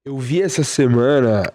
Eu vi essa semana,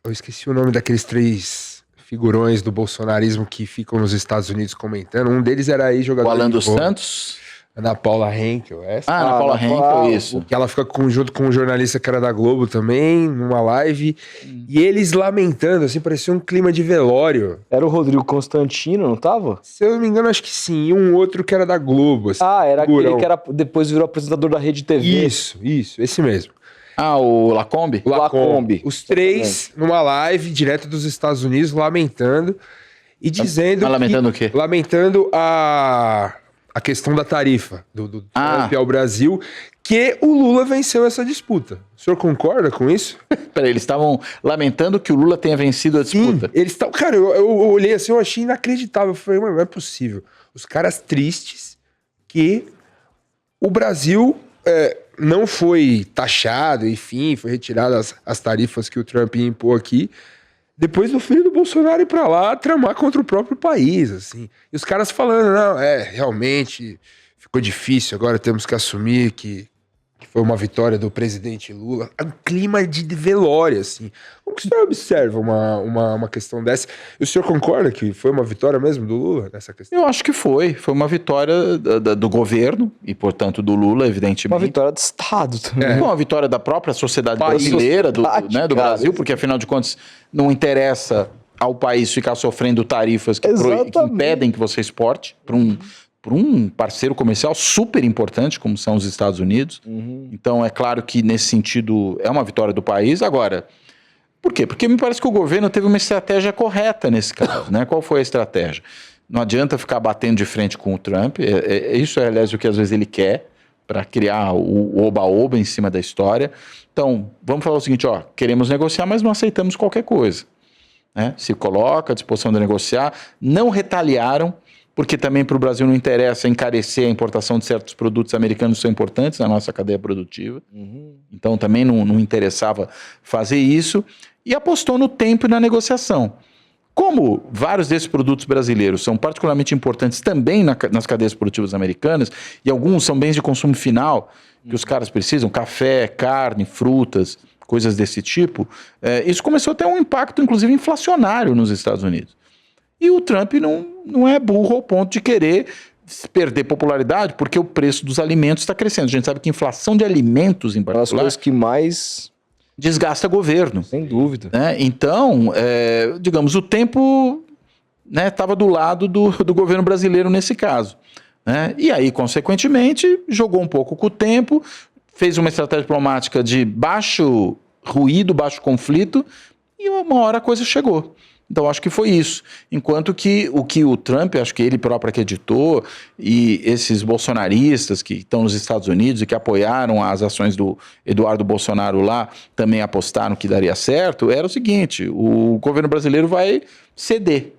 eu esqueci o nome daqueles 3 figurões do bolsonarismo que ficam nos Estados Unidos comentando. Um deles era aí O jogador Alan de dos vôlei, Santos. Ana Paula Henkel, essa. Ana Paula Henkel, isso. Que ela fica junto com um jornalista que era da Globo também, numa live. E eles lamentando, assim, parecia um clima de velório. Era o Rodrigo Constantino, não tava? Se eu não me engano, acho que sim. E um outro que era da Globo, assim. Era figurão. aquele que era, depois virou apresentador da Rede TV. Isso, esse mesmo. O Lacombe? O Lacombe. Lacombe. Os 3 numa live direto dos Estados Unidos, lamentando e dizendo. Lamentando o quê? Lamentando a questão da tarifa do Trump ao Brasil, que o Lula venceu essa disputa. O senhor concorda com isso? Peraí, eles estavam lamentando que o Lula tenha vencido a disputa. Sim, eles estão. Cara, eu olhei assim, eu achei inacreditável. Eu falei, mas não é possível. Os caras tristes que o Brasil não foi taxado, enfim, foi retirado as tarifas que o Trump impôs aqui, depois do filho do Bolsonaro ir pra lá tramar contra o próprio país, assim. E os caras falando, não, realmente ficou difícil, agora temos que assumir que foi uma vitória do presidente Lula. Um clima de velório, assim. Como que o senhor observa uma questão dessa? E o senhor concorda que foi uma vitória mesmo do Lula nessa questão? Eu acho que foi. Foi uma vitória do governo e, portanto, do Lula, evidentemente. Uma vitória do Estado também. Uma vitória da própria sociedade brasileira, do Brasil, porque, afinal de contas, não interessa ao país ficar sofrendo tarifas que impedem que você exporte para um parceiro comercial super importante, como são os Estados Unidos. Então, é claro que, nesse sentido, é uma vitória do país. Agora, por quê? Porque me parece que o governo teve uma estratégia correta nesse caso, né? Qual foi a estratégia? Não adianta ficar batendo de frente com o Trump. Isso é, aliás, o que às vezes ele quer, para criar o oba-oba em cima da história. Então, vamos falar o seguinte, queremos negociar, mas não aceitamos qualquer coisa. Né? Se coloca à disposição de negociar, não retaliaram, porque também para o Brasil não interessa encarecer a importação de certos produtos americanos que são importantes na nossa cadeia produtiva. Então também não interessava fazer isso. E apostou no tempo e na negociação. Como vários desses produtos brasileiros são particularmente importantes também nas cadeias produtivas americanas, e alguns são bens de consumo final, que os caras precisam, café, carne, frutas, coisas desse tipo, isso começou a ter um impacto, inclusive, inflacionário nos Estados Unidos. E o Trump não é burro ao ponto de querer perder popularidade, porque o preço dos alimentos está crescendo. A gente sabe que a inflação de alimentos, em particular, as coisas que mais desgasta governo. Sem dúvida. Né? Então, digamos, o tempo estava do lado do governo brasileiro nesse caso. Né? E aí, consequentemente, jogou um pouco com o tempo, fez uma estratégia diplomática de baixo ruído, baixo conflito, e uma hora a coisa chegou. Então, acho que foi isso. Enquanto que o Trump, acho que ele próprio acreditou, e esses bolsonaristas que estão nos Estados Unidos e que apoiaram as ações do Eduardo Bolsonaro lá, também apostaram que daria certo, era o seguinte, o governo brasileiro vai ceder.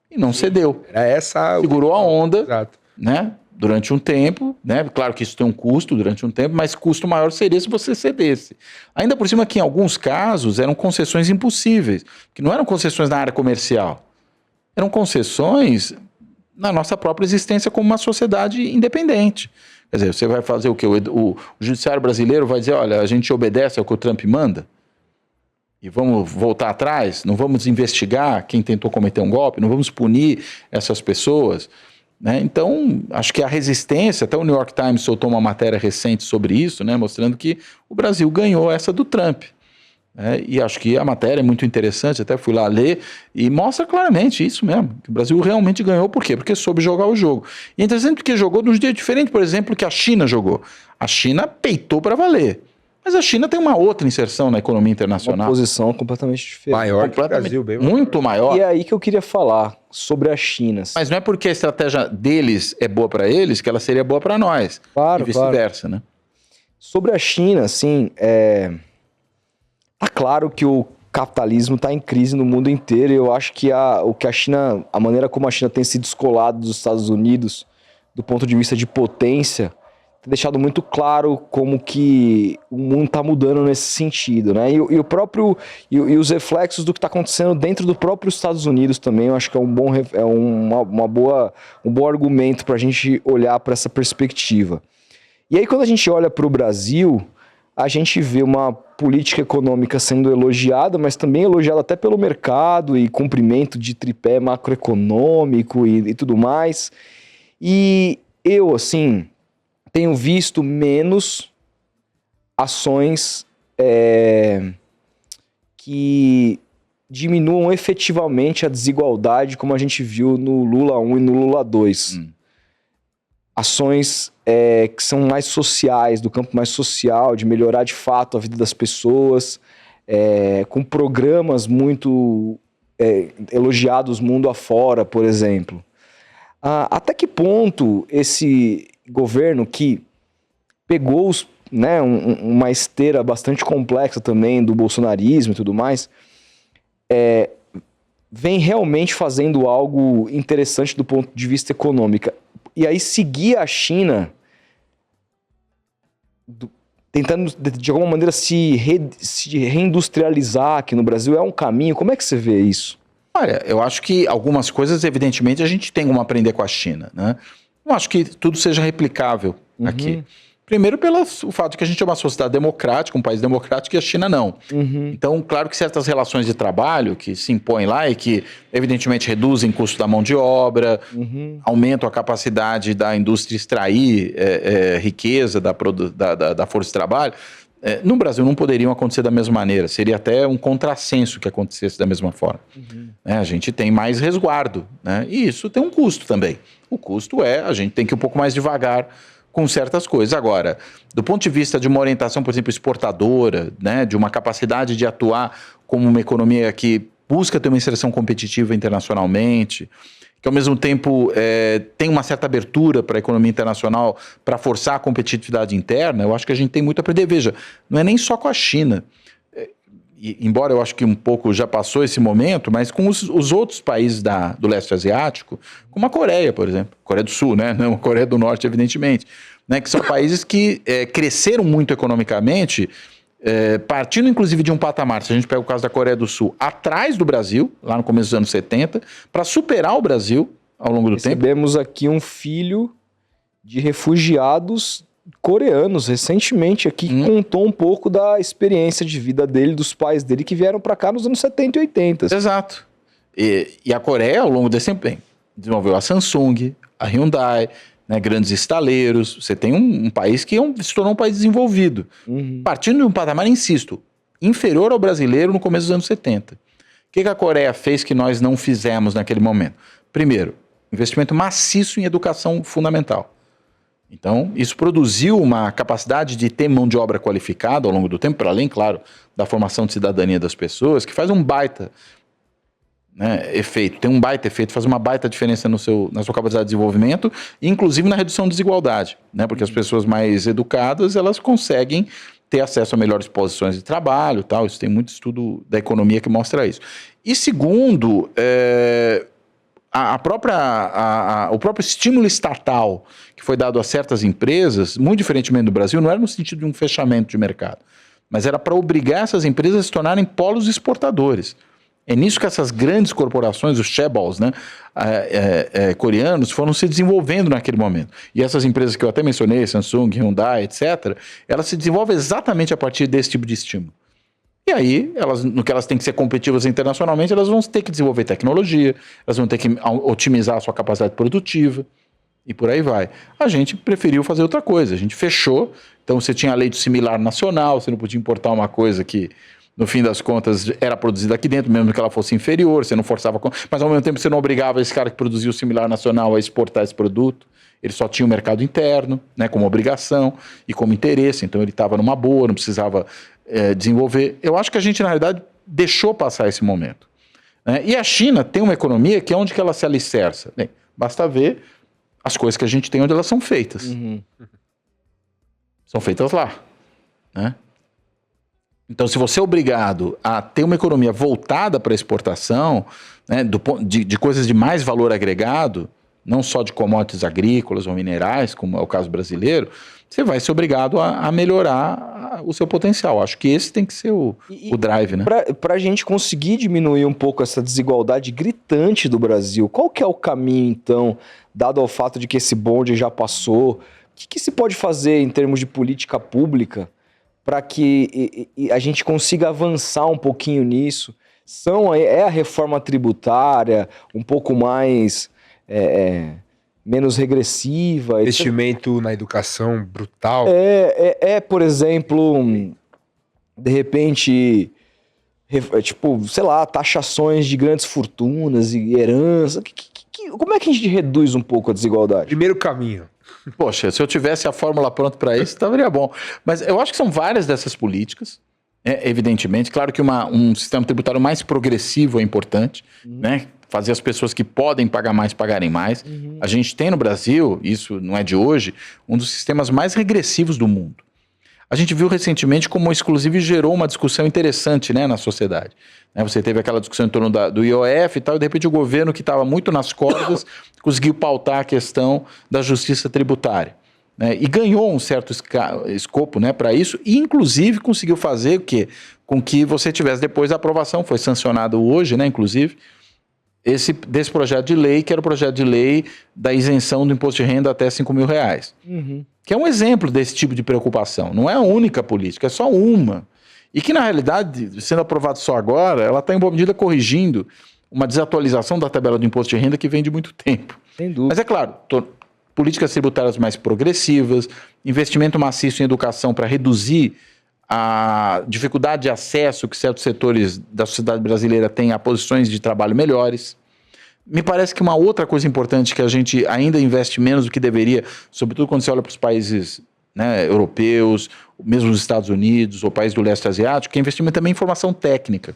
E não cedeu. Segurou a onda, né? Durante um tempo, né? Claro que isso tem um custo durante um tempo, mas custo maior seria se você cedesse. Ainda por cima que em alguns casos eram concessões impossíveis, que não eram concessões na área comercial, eram concessões na nossa própria existência como uma sociedade independente. Quer dizer, você vai fazer o quê? O judiciário brasileiro vai dizer, olha, a gente obedece ao que o Trump manda e vamos voltar atrás, não vamos investigar quem tentou cometer um golpe, não vamos punir essas pessoas. Né? Então, acho que a resistência, até o New York Times soltou uma matéria recente sobre isso, né? Mostrando que o Brasil ganhou essa do Trump. Né? E acho que a matéria é muito interessante, até fui lá ler, e mostra claramente isso mesmo, que o Brasil realmente ganhou. Por quê? Porque soube jogar o jogo. E é interessante porque jogou de um jeito diferente, por exemplo, que a China jogou. A China peitou para valer. Mas a China tem uma outra inserção na economia internacional. Uma posição completamente diferente. Maior que o Brasil, bem maior. Muito maior. E é aí que eu queria falar sobre a China. Mas não é porque a estratégia deles é boa para eles que ela seria boa para nós. Claro, e vice-versa, né? Sobre a China, assim, tá claro que o capitalismo está em crise no mundo inteiro. E eu acho que a maneira como a China tem se descolado dos Estados Unidos, do ponto de vista de potência, tem deixado muito claro como que o mundo está mudando nesse sentido, né? E os reflexos do que está acontecendo dentro do próprio Estados Unidos também, eu acho que é um bom argumento para a gente olhar para essa perspectiva. E aí, quando a gente olha para o Brasil, a gente vê uma política econômica sendo elogiada, mas também elogiada até pelo mercado e cumprimento de tripé macroeconômico e tudo mais. E eu, assim, tenho visto menos ações que diminuam efetivamente a desigualdade, como a gente viu no Lula 1 e no Lula 2. Ações que são mais sociais, do campo mais social, de melhorar de fato a vida das pessoas, com programas muito elogiados mundo afora, por exemplo. Até que ponto esse governo que pegou uma esteira bastante complexa também do bolsonarismo e tudo mais, vem realmente fazendo algo interessante do ponto de vista econômico. E aí seguir a China, tentando de alguma maneira se reindustrializar aqui no Brasil, é um caminho? Como é que você vê isso? Olha, eu acho que algumas coisas, evidentemente, a gente tem como aprender com a China, né? Não acho que tudo seja replicável aqui. Primeiro pelo fato de que a gente é uma sociedade democrática, um país democrático, e a China não. Então, claro que certas relações de trabalho que se impõem lá e que, evidentemente, reduzem o custo da mão de obra, aumentam a capacidade da indústria extrair riqueza da força de trabalho, no Brasil não poderiam acontecer da mesma maneira. Seria até um contrassenso que acontecesse da mesma forma. A gente tem mais resguardo, né? E isso tem um custo também. O custo a gente tem que ir um pouco mais devagar com certas coisas. Agora, do ponto de vista de uma orientação, por exemplo, exportadora, né, de uma capacidade de atuar como uma economia que busca ter uma inserção competitiva internacionalmente, que ao mesmo tempo tem uma certa abertura para a economia internacional para forçar a competitividade interna, eu acho que a gente tem muito a aprender. Veja, não é nem só com a China, embora eu acho que um pouco já passou esse momento, mas com os outros países do leste asiático, como a Coreia, por exemplo, Coreia do Sul, né? Não a Coreia do Norte, evidentemente, né? Que são países que cresceram muito economicamente, partindo inclusive de um patamar, se a gente pega o caso da Coreia do Sul, atrás do Brasil, lá no começo dos anos 70, para superar o Brasil ao longo do tempo. Recebemos aqui um filho de refugiados coreanos recentemente aqui que contou um pouco da experiência de vida dele, dos pais dele que vieram para cá nos anos 70 e 80. Exato. E a Coreia, ao longo desse tempo, desenvolveu a Samsung, a Hyundai, né, grandes estaleiros. Você tem um país que se tornou um país desenvolvido. Partindo de um patamar, insisto, inferior ao brasileiro no começo dos anos 70. O que a Coreia fez que nós não fizemos naquele momento? Primeiro, investimento maciço em educação fundamental. Então, isso produziu uma capacidade de ter mão de obra qualificada ao longo do tempo, para além, claro, da formação de cidadania das pessoas, que faz um baita efeito, tem um baita efeito, faz uma baita diferença na sua capacidade de desenvolvimento, inclusive na redução da desigualdade, né? Porque as pessoas mais educadas, elas conseguem ter acesso a melhores posições de trabalho, tal. Isso tem muito estudo da economia que mostra isso. E segundo, o próprio estímulo estatal que foi dado a certas empresas, muito diferentemente do Brasil, não era no sentido de um fechamento de mercado, mas era para obrigar essas empresas a se tornarem polos exportadores. É nisso que essas grandes corporações, os chaebols, né, coreanos, foram se desenvolvendo naquele momento. E essas empresas que eu até mencionei, Samsung, Hyundai, etc., elas se desenvolvem exatamente a partir desse tipo de estímulo. E aí, no que elas têm que ser competitivas internacionalmente, elas vão ter que desenvolver tecnologia, elas vão ter que otimizar a sua capacidade produtiva, e por aí vai. A gente preferiu fazer outra coisa, a gente fechou, então você tinha a lei do similar nacional, você não podia importar uma coisa que, no fim das contas, era produzida aqui dentro, mesmo que ela fosse inferior, você não forçava, mas ao mesmo tempo você não obrigava esse cara que produzia o similar nacional a exportar esse produto, ele só tinha o mercado interno, né, como obrigação e como interesse, então ele estava numa boa, não precisava desenvolver. Eu acho que a gente, na realidade, deixou passar esse momento. Né? E a China tem uma economia que é onde que ela se alicerça. Bem, basta ver as coisas que a gente tem onde elas são feitas. São feitas lá. Né? Então, se você é obrigado a ter uma economia voltada para a exportação, né, de coisas de mais valor agregado, não só de commodities agrícolas ou minerais, como é o caso brasileiro, você vai ser obrigado a melhorar o seu potencial. Acho que esse tem que ser o drive, né? Para a gente conseguir diminuir um pouco essa desigualdade gritante do Brasil, qual que é o caminho, então, dado ao fato de que esse bonde já passou? O que se pode fazer em termos de política pública para que a gente consiga avançar um pouquinho nisso é a reforma tributária um pouco mais menos regressiva. Investimento na educação brutal. Por exemplo, de repente, tipo, sei lá, taxações de grandes fortunas e herança. Como é que a gente reduz um pouco a desigualdade? Primeiro caminho. Poxa, se eu tivesse a fórmula pronta para isso, estaria bom. Mas eu acho que são várias dessas políticas, evidentemente. Claro que um sistema tributário mais progressivo é importante, né? Fazer as pessoas que podem pagar mais pagarem mais. A gente tem no Brasil, isso não é de hoje, um dos sistemas mais regressivos do mundo. A gente viu recentemente como, inclusive, gerou uma discussão interessante, né, na sociedade. Você teve aquela discussão em torno do IOF e tal, e de repente o governo, que estava muito nas cordas, conseguiu pautar a questão da justiça tributária. Né, e ganhou um certo escopo, né, para isso, e inclusive conseguiu fazer o quê? Com que você tivesse depois a aprovação, foi sancionado hoje, né, inclusive, desse projeto de lei, que era o projeto de lei da isenção do imposto de renda até R$5 mil. Que é um exemplo desse tipo de preocupação. Não é a única política, é só uma. E que, na realidade, sendo aprovado só agora, ela está em boa medida corrigindo uma desatualização da tabela do imposto de renda que vem de muito tempo. Sem dúvida. Mas é claro, políticas tributárias mais progressivas, investimento maciço em educação para reduzir a dificuldade de acesso que certos setores da sociedade brasileira têm a posições de trabalho melhores. Me parece que uma outra coisa importante que a gente ainda investe menos do que deveria, sobretudo quando você olha para os países, né, europeus, mesmo os Estados Unidos ou países do leste asiático, que é investimento também em formação técnica.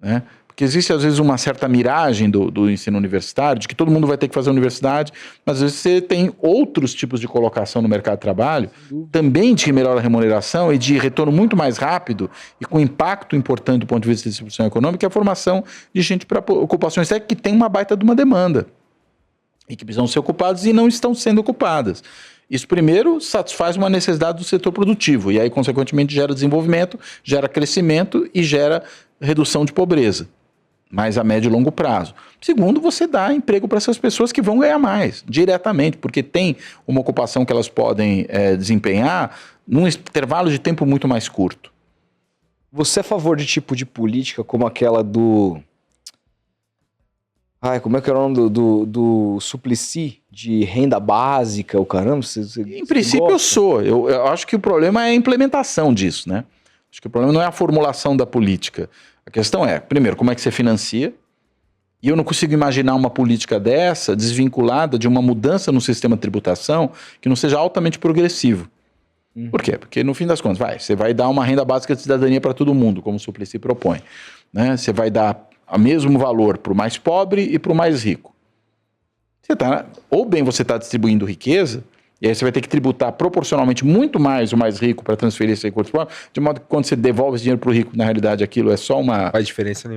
Né? Porque existe, às vezes, uma certa miragem do ensino universitário, de que todo mundo vai ter que fazer universidade, mas às vezes você tem outros tipos de colocação no mercado de trabalho, também de melhor remuneração e de retorno muito mais rápido e com impacto importante do ponto de vista de distribuição econômica, que é a formação de gente para ocupações técnicas que tem uma baita de uma demanda e que precisam ser ocupadas e não estão sendo ocupadas. Isso, primeiro, satisfaz uma necessidade do setor produtivo e aí, consequentemente, gera desenvolvimento, gera crescimento e gera redução de pobreza, mas a médio e longo prazo. Segundo, você dá emprego para essas pessoas que vão ganhar mais, diretamente, porque tem uma ocupação que elas podem desempenhar num intervalo de tempo muito mais curto. Você é a favor de tipo de política como aquela do... como é que era o nome do Suplicy, de renda básica, o caramba? Em princípio eu sou. Eu acho que o problema é a implementação disso, né? Acho que o problema não é a formulação da política. A questão é, primeiro, como é que você financia? E eu não consigo imaginar uma política dessa desvinculada de uma mudança no sistema de tributação que não seja altamente progressivo. Por quê? Porque, no fim das contas, você vai dar uma renda básica de cidadania para todo mundo, como o Suplicy propõe. Né? Você vai dar o mesmo valor para o mais pobre e para o mais rico. Ou bem você está distribuindo riqueza, e aí você vai ter que tributar proporcionalmente muito mais o mais rico para transferir esse recurso, de modo que quando você devolve esse dinheiro para o rico, na realidade aquilo é só uma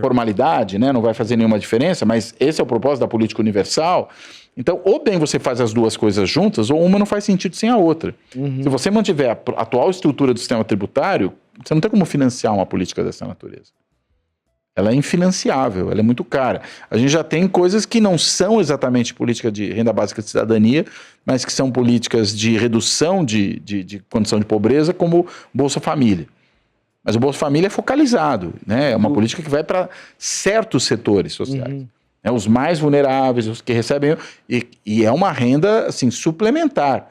formalidade, né? Não vai fazer nenhuma diferença, mas esse é o propósito da política universal. Então, ou bem você faz as duas coisas juntas, ou uma não faz sentido sem a outra. Se você mantiver a atual estrutura do sistema tributário, você não tem como financiar uma política dessa natureza. Ela é infinanciável, ela é muito cara. A gente já tem coisas que não são exatamente política de renda básica de cidadania, mas que são políticas de redução de condição de pobreza, como Bolsa Família. Mas o Bolsa Família é focalizado, né? É uma política que vai para certos setores sociais. Né? Os mais vulneráveis, os que recebem... E é uma renda assim, suplementar.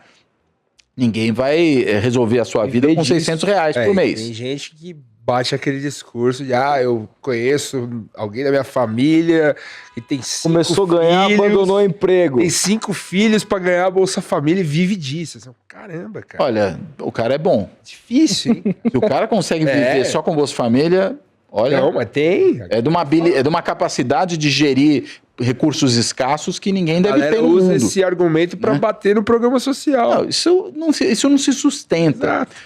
Ninguém vai resolver a sua vida com R$600 por mês. Tem gente que bate aquele discurso de eu conheço alguém da minha família que tem 5 começou a ganhar, abandonou o emprego. Tem 5 filhos pra ganhar a Bolsa Família e vive disso. Caramba, cara. Olha, o cara é bom. Difícil, hein? Se o cara consegue viver só com Bolsa Família, olha... Não, mas tem. É de uma capacidade de gerir recursos escassos que ninguém deve ter no mundo. Usa esse argumento pra bater no programa social. Não, isso não se sustenta. Exato.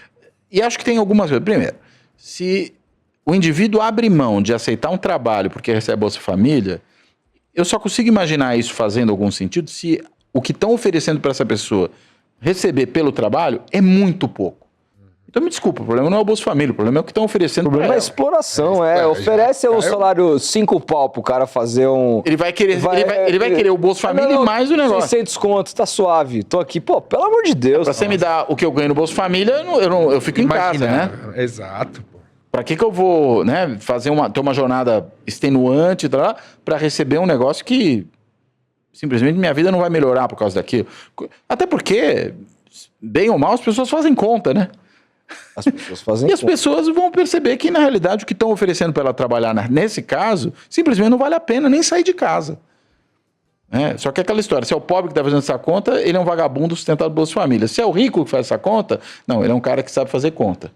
E acho que tem algumas coisas. Primeiro, se o indivíduo abre mão de aceitar um trabalho porque recebe Bolsa Família, eu só consigo imaginar isso fazendo algum sentido se o que estão oferecendo para essa pessoa receber pelo trabalho é muito pouco. Então me desculpa, o problema não é o Bolsa Família, o problema é o que estão oferecendo. O problema é a exploração, Oferece um salário 5 pau pro cara fazer um... Ele vai querer, ele vai querer o Bolsa Família e mais o negócio. 600 conto, tá suave. Tô aqui, pô, pelo amor de Deus. Pra você me dar o que eu ganho no Bolsa Família, eu fico em casa, né? Exato, pô. Pra que eu vou, né, ter uma jornada extenuante pra receber um negócio que simplesmente minha vida não vai melhorar por causa daquilo? Até porque, bem ou mal, as pessoas fazem conta, né? As pessoas fazem E as pessoas vão perceber que, na realidade, o que estão oferecendo para ela trabalhar nesse caso, simplesmente não vale a pena nem sair de casa. Só que é aquela história, se é o pobre que está fazendo essa conta, ele é um vagabundo sustentado por Bolsa Família. Se é o rico que faz essa conta, não, ele é um cara que sabe fazer conta.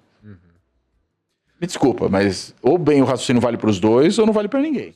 Me desculpa, mas ou bem o raciocínio vale para os dois ou não vale para ninguém.